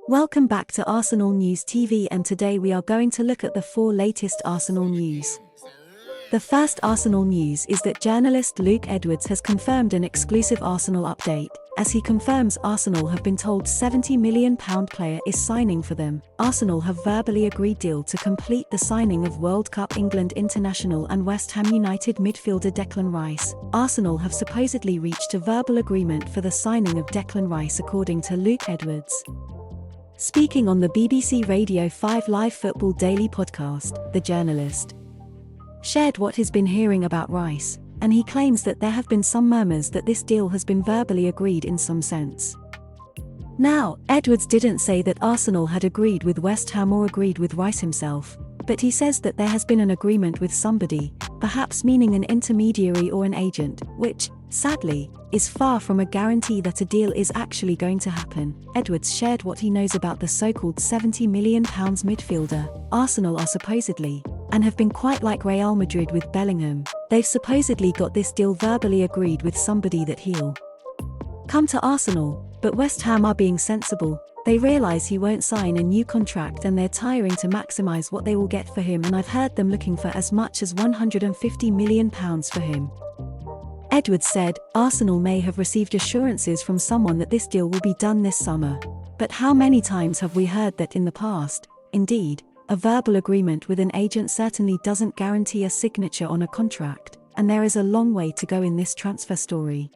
Welcome back to Arsenal News TV, and today we are going to look at the 4 latest Arsenal news. The first Arsenal news is that journalist Luke Edwards has confirmed an exclusive Arsenal update, as he confirms Arsenal have been told £70 million player is signing for them. Arsenal have verbally agreed deal to complete the signing of World Cup England international and West Ham United midfielder Declan Rice. Arsenal have supposedly reached a verbal agreement for the signing of Declan Rice, according to Luke Edwards. Speaking on the BBC Radio 5 Live Football Daily podcast, the journalist shared what he's been hearing about Rice, and he claims that there have been some murmurs that this deal has been verbally agreed in some sense. Now, Edwards didn't say that Arsenal had agreed with West Ham or agreed with Rice himself, but he says that there has been an agreement with somebody, perhaps meaning an intermediary or an agent, which, sadly, is far from a guarantee that a deal is actually going to happen. Edwards shared what he knows about the so-called £70 million midfielder. Arsenal are supposedly, and have been quite like Real Madrid with Bellingham, they've supposedly got this deal verbally agreed with somebody that he'll come to Arsenal, but West Ham are being sensible. They realise he won't sign a new contract and they're tiring to maximise what they will get for him, and I've heard them looking for as much as £150 million for him. Edwards said, Arsenal may have received assurances from someone that this deal will be done this summer. But how many times have we heard that in the past? Indeed, a verbal agreement with an agent certainly doesn't guarantee a signature on a contract, and there is a long way to go in this transfer story.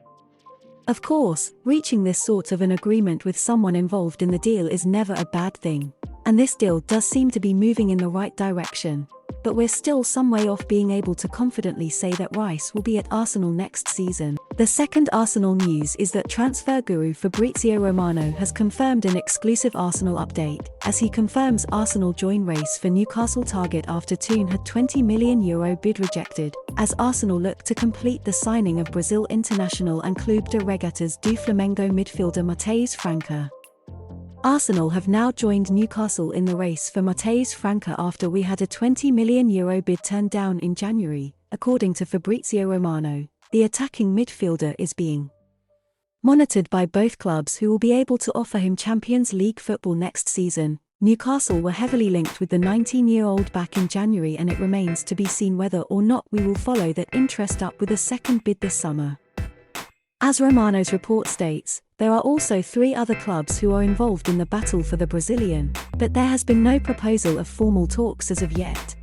Of course, reaching this sort of an agreement with someone involved in the deal is never a bad thing, and this deal does seem to be moving in the right direction. But we're still some way off being able to confidently say that Rice will be at Arsenal next season. The second Arsenal news is that transfer guru Fabrizio Romano has confirmed an exclusive Arsenal update, as he confirms Arsenal join race for Newcastle target after Toon had €20 million bid rejected, as Arsenal look to complete the signing of Brazil international and Clube de Regatas do Flamengo midfielder Matheus Franca. Arsenal have now joined Newcastle in the race for Matheus Franca after we had a €20 million bid turned down in January. According to Fabrizio Romano, the attacking midfielder is being monitored by both clubs, who will be able to offer him Champions League football next season. Newcastle were heavily linked with the 19-year-old back in January, and it remains to be seen whether or not we will follow that interest up with a second bid this summer. As Romano's report states, there are also 3 other clubs who are involved in the battle for the Brazilian, but there has been no proposal of formal talks as of yet.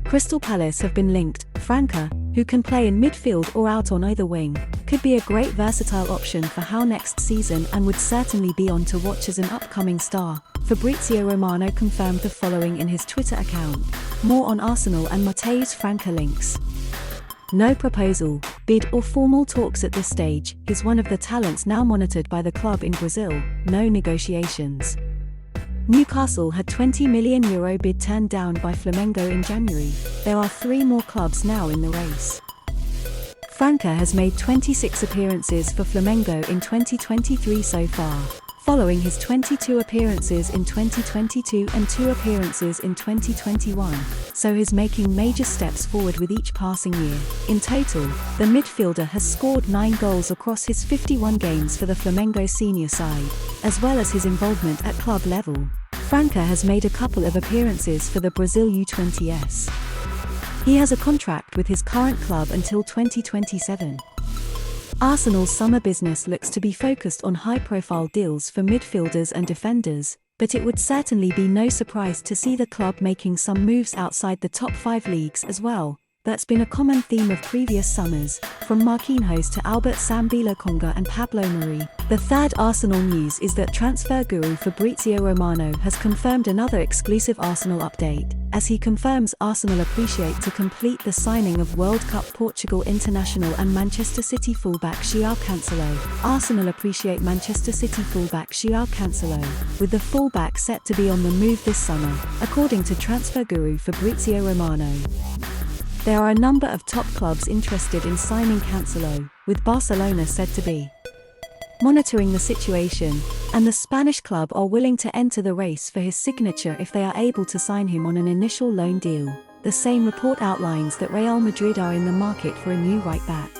Crystal Palace have been linked. Franca, who can play in midfield or out on either wing, could be a great versatile option for How next season and would certainly be on to watch as an upcoming star. Fabrizio Romano confirmed the following in his Twitter account. More on Arsenal and Matheus Franca links. No proposal, bid or formal talks at this stage. He's one of the talents now monitored by the club in Brazil. No negotiations. Newcastle had €20 million bid turned down by Flamengo in January. There are 3 more clubs now in the race. Franca has made 26 appearances for Flamengo in 2023 so far, following his 22 appearances in 2022 and 2 appearances in 2021, so he's making major steps forward with each passing year. In total, the midfielder has scored 9 goals across his 51 games for the Flamengo senior side, as well as his involvement at club level. Franca has made a couple of appearances for the Brazil U20s. He has a contract with his current club until 2027. Arsenal's summer business looks to be focused on high-profile deals for midfielders and defenders, but it would certainly be no surprise to see the club making some moves outside the top 5 leagues as well. That's been a common theme of previous summers, from Marquinhos to Albert Sambila Conga and Pablo Mari. The third Arsenal news is that transfer guru Fabrizio Romano has confirmed another exclusive Arsenal update, as he confirms Arsenal appreciate to complete the signing of World Cup Portugal international and Manchester City fullback Joao Cancelo. Arsenal appreciate Manchester City fullback Joao Cancelo, with the fullback set to be on the move this summer, according to transfer guru Fabrizio Romano. There are a number of top clubs interested in signing Cancelo, with Barcelona said to be monitoring the situation, and the Spanish club are willing to enter the race for his signature if they are able to sign him on an initial loan deal. The same report outlines that Real Madrid are in the market for a new right-back,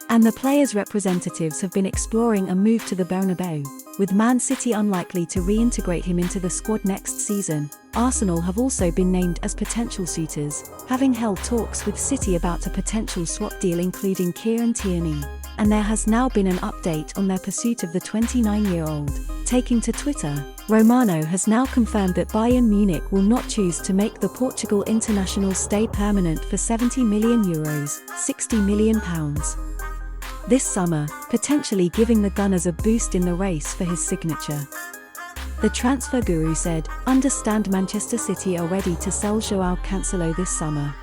and the players' representatives have been exploring a move to the Bernabeu. with Man City unlikely to reintegrate him into the squad next season. Arsenal have also been named as potential suitors, having held talks with City about a potential swap deal including Kieran Tierney. And there has now been an update on their pursuit of the 29-year-old. Taking to Twitter, Romano has now confirmed that Bayern Munich will not choose to make the Portugal international stay permanent for €70 million, £60 million. This summer, potentially giving the Gunners a boost in the race for his signature. The transfer guru said, "Understand Manchester City are ready to sell Joao Cancelo this summer.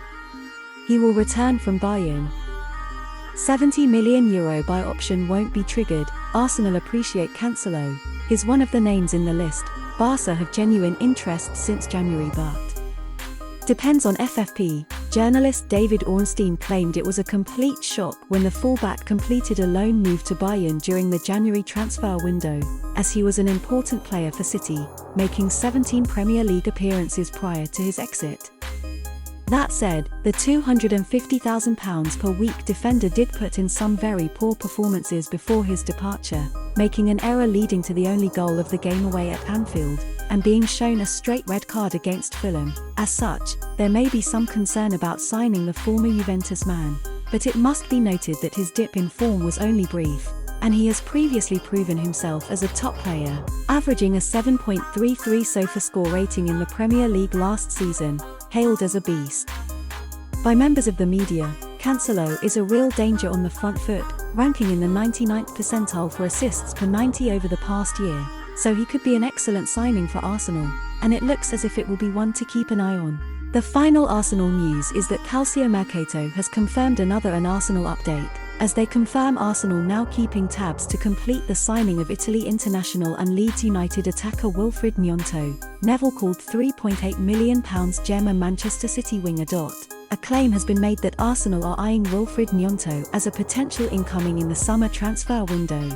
He will return from Bayern. €70 million buy option won't be triggered. Arsenal appreciate Cancelo. He's one of the names in the list. Barca have genuine interest since January but depends on FFP." Journalist David Ornstein claimed it was a complete shock when the fullback completed a loan move to Bayern during the January transfer window, as he was an important player for City, making 17 Premier League appearances prior to his exit. That said, the £250,000 per week defender did put in some very poor performances before his departure, making an error leading to the only goal of the game away at Anfield, and being shown a straight red card against Fulham. As such, there may be some concern about signing the former Juventus man, but it must be noted that his dip in form was only brief, and he has previously proven himself as a top player, averaging a 7.33 SofaScore rating in the Premier League last season, hailed as a beast by members of the media. Cancelo is a real danger on the front foot, ranking in the 99th percentile for assists per 90 over the past year, so he could be an excellent signing for Arsenal, and it looks as if it will be one to keep an eye on. The final Arsenal news is that Calciomercato has confirmed an Arsenal update, as they confirm Arsenal now keeping tabs to complete the signing of Italy international and Leeds United attacker Wilfried Gnonto. Neville called £3.8 million gem a Manchester City winger. A claim has been made that Arsenal are eyeing Wilfried Gnonto as a potential incoming in the summer transfer window.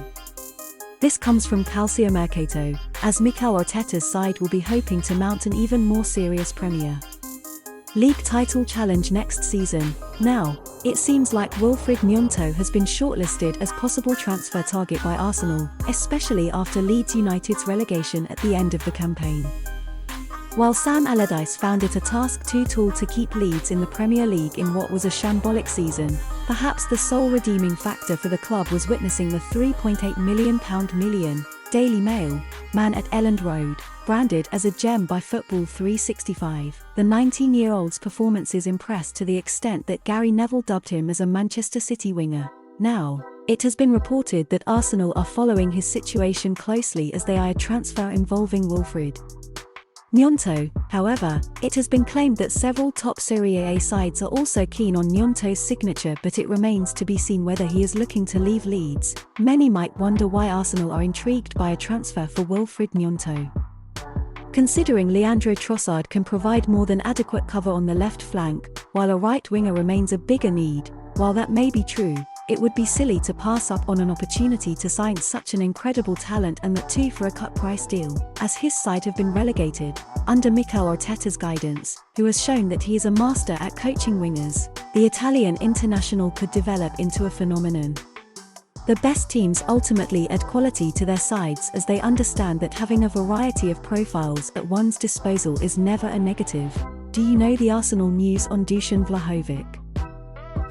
This comes from Calciomercato, as Mikel Arteta's side will be hoping to mount an even more serious Premier League title challenge next season. Now, it seems like Wilfried Gnonto has been shortlisted as possible transfer target by Arsenal, especially after Leeds United's relegation at the end of the campaign. While Sam Allardyce found it a task too tall to keep Leeds in the Premier League in what was a shambolic season, perhaps the sole redeeming factor for the club was witnessing the £3.8 million Daily Mail man at Elland Road, branded as a gem by Football 365. The 19-year-old's performances impressed to the extent that Gary Neville dubbed him as a Manchester City winger. Now, it has been reported that Arsenal are following his situation closely as they eye a transfer involving Wilfried Gnonto. However, it has been claimed that several top Serie A sides are also keen on Gnonto's signature, but it remains to be seen whether he is looking to leave Leeds. Many might wonder why Arsenal are intrigued by a transfer for Wilfried Gnonto, considering Leandro Trossard can provide more than adequate cover on the left flank, while a right winger remains a bigger need. While that may be true, it would be silly to pass up on an opportunity to sign such an incredible talent, and that too for a cut-price deal, as his side have been relegated under Mikel Arteta's guidance, who has shown that he is a master at coaching wingers. The Italian international could develop into a phenomenon. The best teams ultimately add quality to their sides, as they understand that having a variety of profiles at one's disposal is never a negative. Do you know the Arsenal news on Dusan Vlahovic?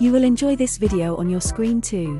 You will enjoy this video on your screen too.